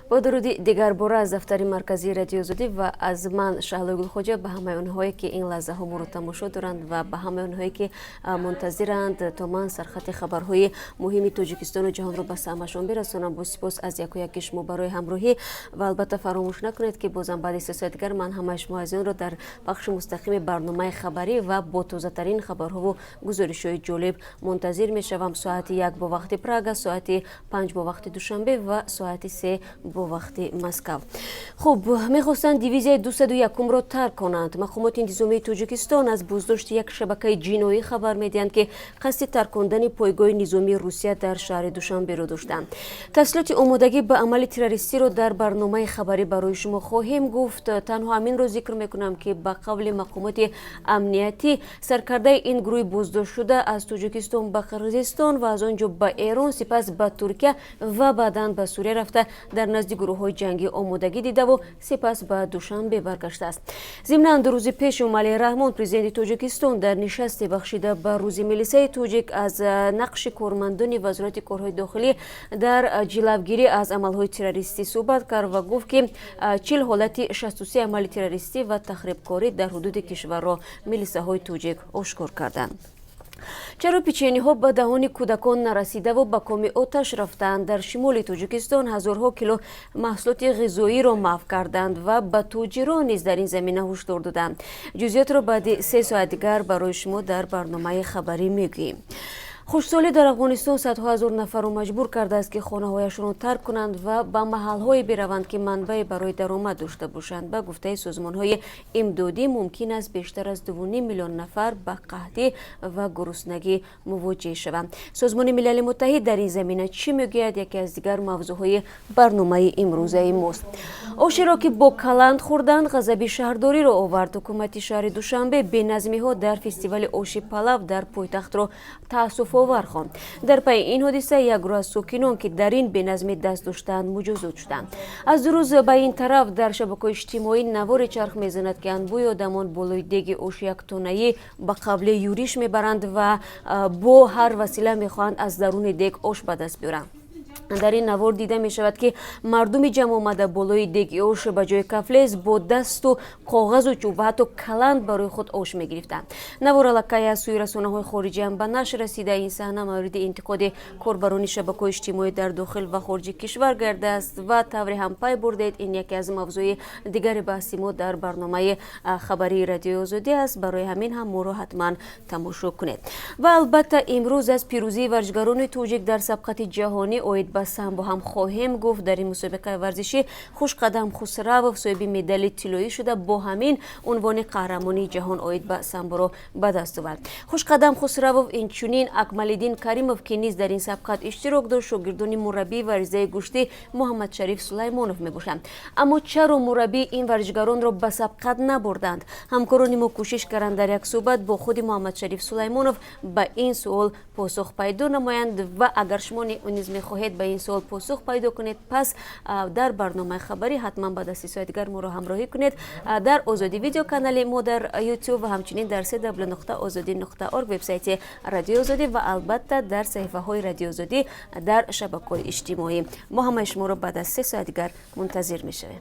با درودی دیگر باره از دفتر مرکزی رادیو زودی و از من شهلا گلخوجه به همه اونهایی که این لحظه ها ما رو تماشا دارند و به همه اونهایی که منتظرند تا من سرخط خبرهای مهم تاجیکستان و جهان رو به سمعشان برسونم. با سپاس از یک و یک شما برای همراهی و البته فراموش نکنید که بازم بعد 3 ساعت دیگر من همه شما عزیزان رو در بخش مستقیم برنامه خبری و با تازه ترین خبرها و گزارش‌های جالب منتظر میشوم. ساعت 1 با وقت پراگ، ساعت 5 با وقت دوشنبه و ساعت 3 با وقت مسکو. خب میخواستند دیویزیای 201 را ترک کنند. مقامات انتظامی تاجیکستان از بازداشت یک شبکه جنایی خبر میدهند که قصد ترک کردن پایگاه نظامی روسیه در شهر دوشنبه را داشتند. تسلیت آمادگی به عمل تروریستی را در برنامه خبری برای شما خواهیم گفت. تنها همین را ذکر میکنم که به قول مقامات امنیتی سرکرده این گروه بازداشت شده از تاجیکستان به قرقیزستان و از آنجا به ایران سپس به ترکیه و بعداً به سوریه رفته در نزد گروه‌های جنگی آمادگی دیده و سپس به دوشنبه برگشته است. ضمناً دو روز پیش علی رحمان پرزیدنت تاجیکستان در نشست بخشیده به روز ملیسه تاجیک از نقش کارمندان وزارت کارهای داخلی در جلوگیری از عملهای تروریستی صحبت کرد و گفت که 40 حالت 63 عمل تروریستی و تخریبکاری در حدود کشور را ملیسه های تاجیک آشکار کردند. چرا پیچینی ها به دهان کودکان نرسیده و به کام آتش رفتند؟ در شمال تاجیکستان هزارها کیلو محصولات غذایی را محو کردند و به تاجران نیز در این زمینه هشدار دادند. جزئیات را بعد 3 ساعت دیگر برای شما در برنامه خبری میگوییم. خوشسالی در افغانستان صدها هزار نفر را مجبور کرده است که خانه‌هایشان را ترک کنند و به محل‌هایی بروند که منبع برای درآمد داشته باشند. به گفته سازمان‌های امدادی ممکن است بیشتر از 2.5 میلیون نفر به قحطی و گرسنگی مواجه شوند. سازمان ملل متحد در این زمینه چی میگوید؟ یکی از دیگر موضوعهای برنامه امروزه ماست. آشی را که با کلند خوردند غضب شهرداری را آورد. حکومت شهر دوشنبه بی‌نظمی‌ها در فستیوال آشی پلو در پایتخت را تأسف آور خواند. در پی این حادثه یک گروه از ساکنان که در این بی‌نظمی دست داشتند مجازات شدند. از دو روز به این طرف در شبکه‌های اجتماعی نوار چرخ میزند که انبوی آدمان بالای دیگ آش یک تونه‌ای به قبل یوریش میبرند و با هر وسیله میخواهند از درون دیگ آش به دست بیارند. در این نوار دیده می شود که مردمی جمع آمده بالای دیگ آش به جای کفلیز با دست و کاغذ و چوب و حتی کلند برای خود آش می گرفتند. نوار الکی از سوی رسانه‌های خارجی هم به نشر رسیده. این صحنه مورد انتقاد کاربران شبکه‌های اجتماعی در داخل و خارج کشور گرده است و طوری هم پی بردید. این یکی از موضوع دیگر بحث ما در برنامه خبری رادیو آزادی است. برای همین هم ما را حتما تماشا کنید. و البته امروز از پیروزی ورزشکاران تاجیک در سبقت جهانی با هم خواهیم گفت. در این مسابقه ورزشی خوش قدم خسرو صاحب مدال طلایی شده، با همین عنوان قهرمانی جهان عاید به سامبو را به دست آورد. خوش قدم خسرو اینچنین اکمال‌الدین کریموف که نیز در این سبقت اشتراک داشت شاگردان مربی ورزش گشته محمد شریف سلیمانوف میباشند. اما چرا مربی این ورزشکاران را به سبقت نبردند؟ همکاران ما کوشش کردند در یک صحبت با خود محمد شریف سلیمانوف به این سوال پاسخ پیدا نمایند و اگر شما نیز می‌خواهید به این سوال پاسخ پیدا کنید پس در برنامه خبری حتما بعد از 3 ساعت دیگر ما را همراهی کنید در آزادی ویدیو کانال ما در یوتیوب و همچنین در www.azadi.org وبسایت رادیو آزادی و البته در صفحه های رادیو آزادی در شبکه‌های اجتماعی. ما همه شما را بعد از 3 ساعت دیگر منتظر می‌شویم.